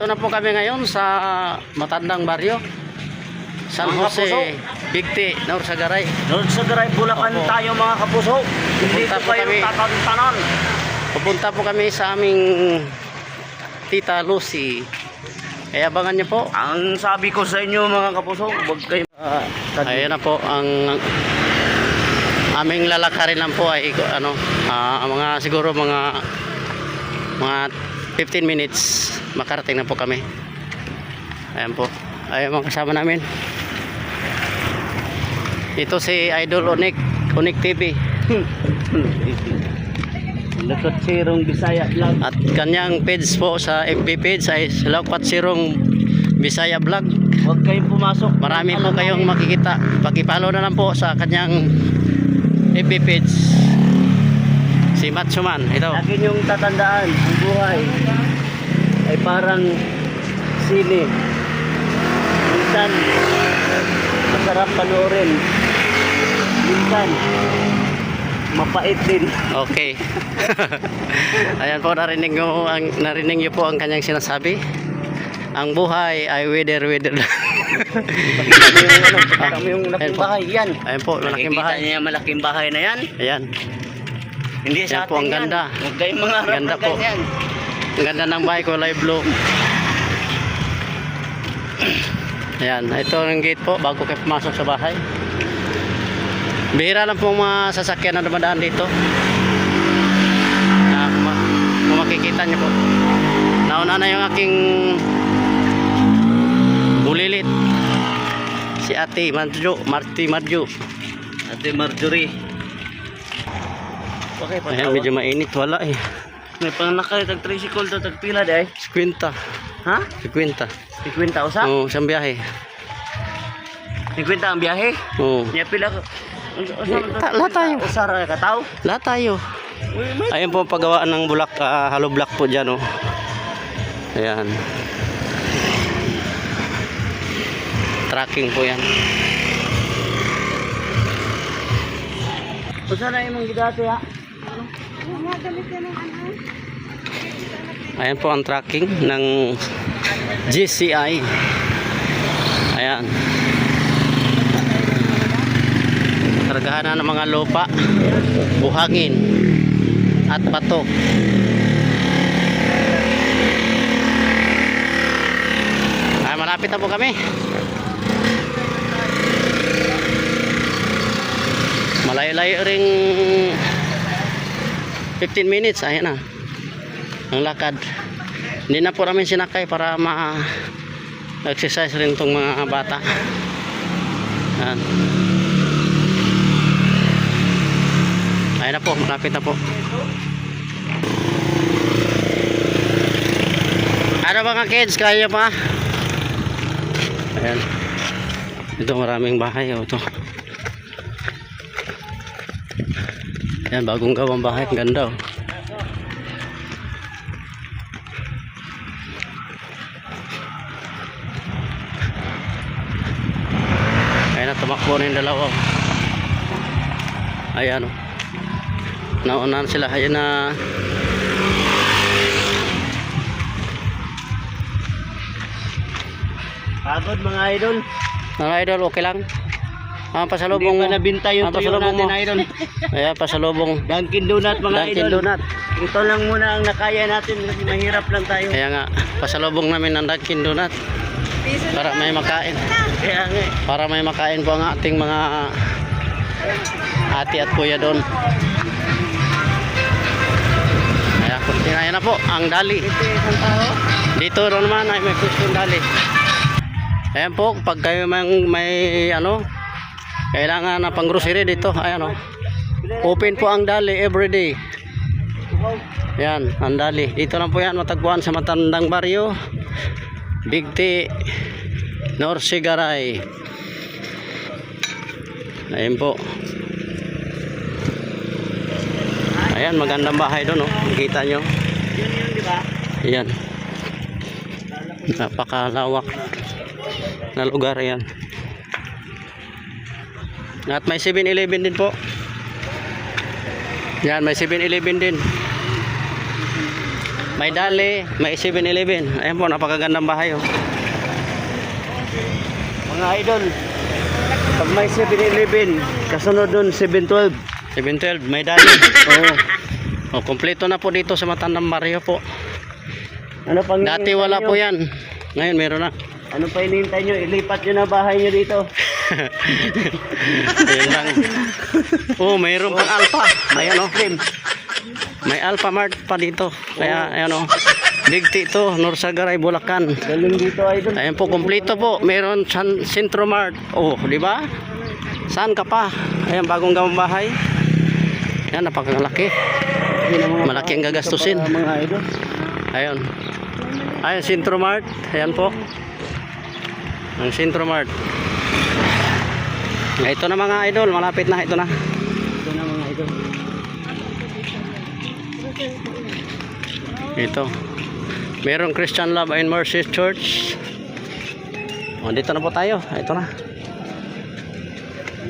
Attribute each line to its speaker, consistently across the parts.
Speaker 1: Ito na po kami ngayon sa Matandang Baryo, San Jose, Bigti, Norsagaray.
Speaker 2: Norsagaray, Bulacan
Speaker 1: Opo.
Speaker 2: tayo mga kapuso. Hindi
Speaker 1: Pupunta
Speaker 2: ko
Speaker 1: po
Speaker 2: kayo
Speaker 1: kami.
Speaker 2: tatantanan.
Speaker 1: Pupunta po kami sa aming Tita Lucy. Kaya abangan niyo po.
Speaker 2: Ang sabi ko sa inyo mga kapuso, huwag kayo
Speaker 1: Ayan na po ang aming lalakarin lang po ay mga siguro mga 15 minutes makarating na po kami. Ayan po. Ayan mga kasama namin. Ito si Idol Onik TV.
Speaker 2: Lakot Sirong Bisaya Vlog.
Speaker 1: At kanyang page po sa FB page ay Lakot Sirong Bisaya Vlog.
Speaker 2: Huwag kayong pumasok.
Speaker 1: Marami po kayong makikita. Paki-follow na lang po sa kanyang FB page. Si Matsuman. Ito.
Speaker 2: Lagi niyong tatandaan, ang buhay ay parang sili. Minsan, masarap panoorin. Minsan, mapait din.
Speaker 1: Okay. Ayan po, narinig niyo po ang kanyang sinasabi. Ang buhay ay weather lang.
Speaker 2: Pakita mo yung malaking bahay. Yan.
Speaker 1: Ayan po, malaking
Speaker 2: Nakikita
Speaker 1: bahay.
Speaker 2: niya yung malaking bahay na yan.
Speaker 1: Ayan.
Speaker 2: Hindi sa
Speaker 1: Yan po,
Speaker 2: atin
Speaker 1: ang
Speaker 2: yan.
Speaker 1: ganda.
Speaker 2: Huwag kayong mga harap
Speaker 1: Ganda
Speaker 2: na
Speaker 1: po.
Speaker 2: ganyan.
Speaker 1: Ang ganda ng bahay ko, live blue. Ayan, ito ang gate po bago kayo pumasok sa bahay. Bihira lang po mga sasakyan na dumadaan dito. Kung makikita niyo po. Nauna na yung aking bulilit. Si Ate Marty Madjo.
Speaker 2: Ate Marjorie. Okay,
Speaker 1: Ayan, medyo mainit. Wala eh.
Speaker 2: may pangnakay tag tricycle to tag pila day.
Speaker 1: 50.
Speaker 2: Ha?
Speaker 1: 50.
Speaker 2: 50 usa?
Speaker 1: Oo, isang biyahe.
Speaker 2: 50 ang biyahe.
Speaker 1: Oo.
Speaker 2: Nya pila ko.
Speaker 1: Lahat tayo.
Speaker 2: Usara ka tao.
Speaker 1: Lahat tayo. Ayun po ang paggawaan ng bulak, hollow block po dyan, oh. Ayan. Tracking po yan.
Speaker 2: Usa na imong gidati ha.
Speaker 1: Ayan po ang tracking ng GCI. Ayan. Kargahan na ng mga lupa, buhangin at bato. Ay, malapit na po kami. Malayo-layo ring 15 minutes. Ayan na ang lakad. Hindi na po namin sinakay para ma-exercise rin itong mga bata. Ayan. Ayan na po, malapit na po. Ano mga kids, kaya pa? Ayan. Ito maraming bahay. Ito. Ayan, bagong gawang bahay. Ganda, oh. Ayan na, tumakbo na yung dalawa. Ayan, oh. Naunahan sila. Ayan na.
Speaker 2: Pagod mga idol.
Speaker 1: Mga idol, okay lang? Pasalubong
Speaker 2: Hindi
Speaker 1: mo.
Speaker 2: pa nabinta yung tuyo
Speaker 1: Pasalubong
Speaker 2: natin
Speaker 1: mo.
Speaker 2: idol.
Speaker 1: Ayan, pasalubong.
Speaker 2: Dunkin Donut mga
Speaker 1: Dunkin
Speaker 2: idol.
Speaker 1: Donut.
Speaker 2: Ito lang muna ang nakaya natin kasi mahirap lang tayo.
Speaker 1: Kaya nga, pasalubong namin ng Dunkin Donut. Para may makain.
Speaker 2: Kaya nga.
Speaker 1: Para may makain po ang ating mga ate at kuya doon. Ayan na po, ang dali.
Speaker 2: Ito isang tao.
Speaker 1: Dito rin naman ay may pwestong dali. Ayan po, pag kayo may kailangan na pang grocery dito, ayan o. Open po ang dali everyday. Ayan, ang dali. Dito lang po yan, matagpuan sa Matandang Baryo, Bigti, Norsagaray. Ayan po. Ayan, magandang bahay doon, oh. Kita nyo.
Speaker 2: Yun, di ba?
Speaker 1: Ayan. Napakalawak na lugar yan. At may 7-Eleven din po. Yan, may 7-Eleven din. May Dali, may 7-Eleven. Ayan po, napakagandang bahay oh.
Speaker 2: Mga idol, pag may 7-Eleven, kasunod dun 7-12.
Speaker 1: 712, may Dali. Oo. Oh, kompleto na po dito sa Matandang Barrio po.
Speaker 2: Ano pang
Speaker 1: Dati wala po yan. Ngayon meron na.
Speaker 2: Ano pa hinihintay nyo? Ilipat nyo na bahay nyo dito.
Speaker 1: Ayun lang. Oh, mayroon pang Alpha. Ayan oh. May Alpha Mart pa dito. Kaya ayan oh. Big T to, Norsagaray, Bulacan.
Speaker 2: Galing dito idol.
Speaker 1: Ayan po, kompleto po. Meron Centro Mart. Oh, di ba? Saan ka pa? Ayan, bagong gawang bahay. Ayan, napakalaki. Malaki ang gagastusin.
Speaker 2: Mga idol.
Speaker 1: Ayun. Ayun, Centro Mart. Ayan po. Ang Centro Mart. Ito na mga idol, malapit na. Ito na.
Speaker 2: Ito na mga idol.
Speaker 1: Ito. Merong Christian Love and Mercy Church. O, dito na po tayo. Ito na.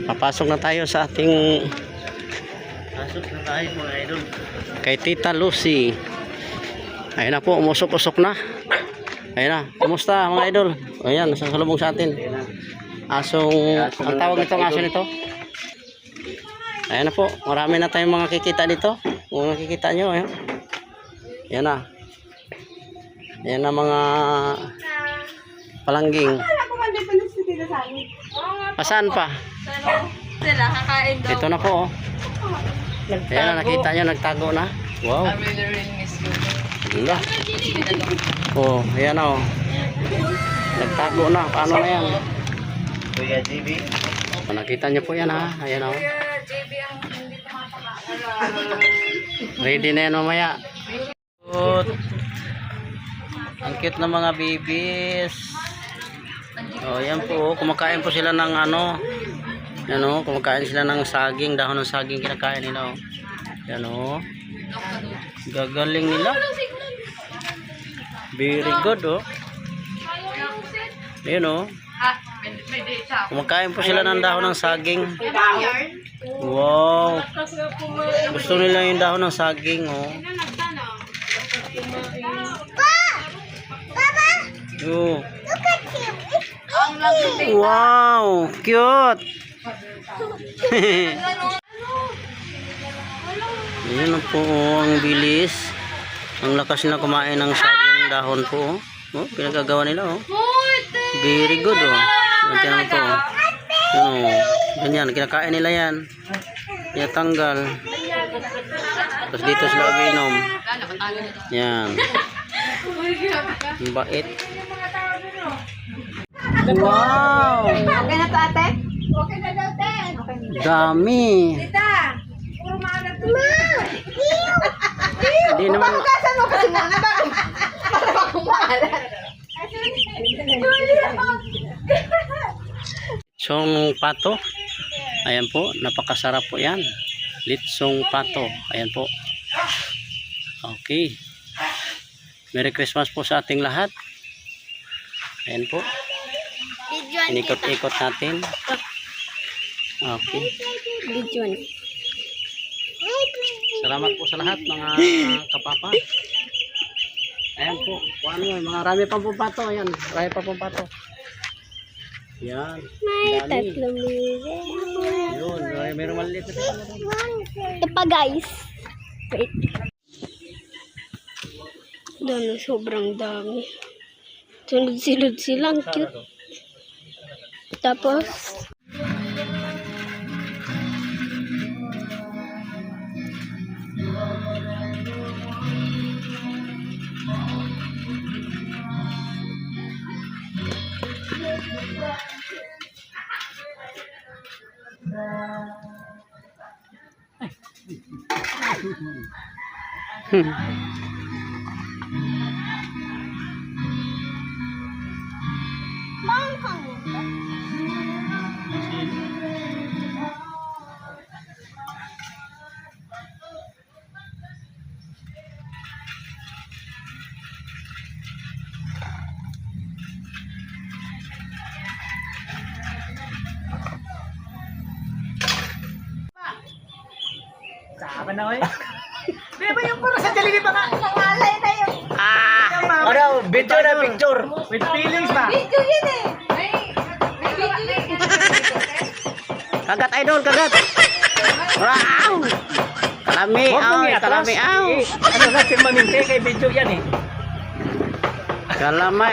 Speaker 1: Papasok na tayo sa ating
Speaker 2: Pasok na tayo mga idol.
Speaker 1: kay Tita Lucy. Ayun na po, umusok-usok na. Ayun na. Kumusta mga idol? Ayan, nasa salubong sa atin. Asong, ang tawag nitong aso nito? Ayan na po, marami na tayong mga kikita dito. Kung nakikita nyo, ayan. Ayan na. Ayan na mga palangging. Pasaan pa?
Speaker 3: Sila, kakain daw.
Speaker 1: Ito na po, oh. Ayan na, nakita nyo, nagtago na. Wow.
Speaker 3: I really ring is good.
Speaker 1: Ganda. Oh, ayan na, oh. Nagtago na. Paano na yan?
Speaker 2: Kuya GB.
Speaker 1: Oh, nakita nyo po yan, ha? Ayan, oh.
Speaker 3: Kaya JB ang hindi tumatawa.
Speaker 1: Ready na yan mamaya. Good. Ang cute na mga babies. Oh, yan po. Kumakain po sila ng ano. Yan oh, kumakain sila ng saging, dahon ng saging kinakain nila oh. Yan oh. Gagaling nila. Very good oh. Yan oh.
Speaker 3: May data.
Speaker 1: Kumakain po sila ng dahon ng saging. Wow. Gusto nila yung dahon ng saging oh. Oh. Wow, cute. Ayan na po oh, ang bilis. Ang lakas na kumain ng saging dahon po oh. Oh, pinagagawa nila oh. Very good oh. Tingnan mo po oh. Oh, ganyan, kinakain nila yan. Tanggal. Tapos dito sila uminom. Yan. Ang bait. Wow!
Speaker 3: Okay na to ate? Okay na daw ten. Okay na.
Speaker 1: Dami.
Speaker 3: Tita, puro maalat to.
Speaker 1: Hindi naman.
Speaker 3: Pagkasan mo kasi muna para makumalat.
Speaker 1: Litsong pato. Ayan po, napakasarap po yan. Litsong pato. Ayan po. Okay. Merry Christmas po sa ating lahat. Ayan po. Inikot-ikot natin. Okay. Salamat po sa lahat mga kapapa. Ayan po. Ano, mga rami pa po pato. Ayan. Rami pa po pato. Yan.
Speaker 4: May tatlong
Speaker 1: Yun. Mayroong maliit na tayo.
Speaker 4: ito pa guys. Wait. Dami, sobrang dami. Sunod-silod silang cute. Tapos,
Speaker 2: Saka na oy. Beba yung puro sa Jollibee pa nga.
Speaker 3: Nangalay na yung
Speaker 2: Ano, video na picture.
Speaker 5: With feelings ba?
Speaker 3: Video yun eh. May video yun.
Speaker 1: Kagat idol, kagat. Wow! Kalami,
Speaker 5: Huwag mong
Speaker 1: aw,
Speaker 5: i-atras.
Speaker 1: kalami, aw.
Speaker 5: Ano na, permanente kay video yan eh.
Speaker 1: Kalami.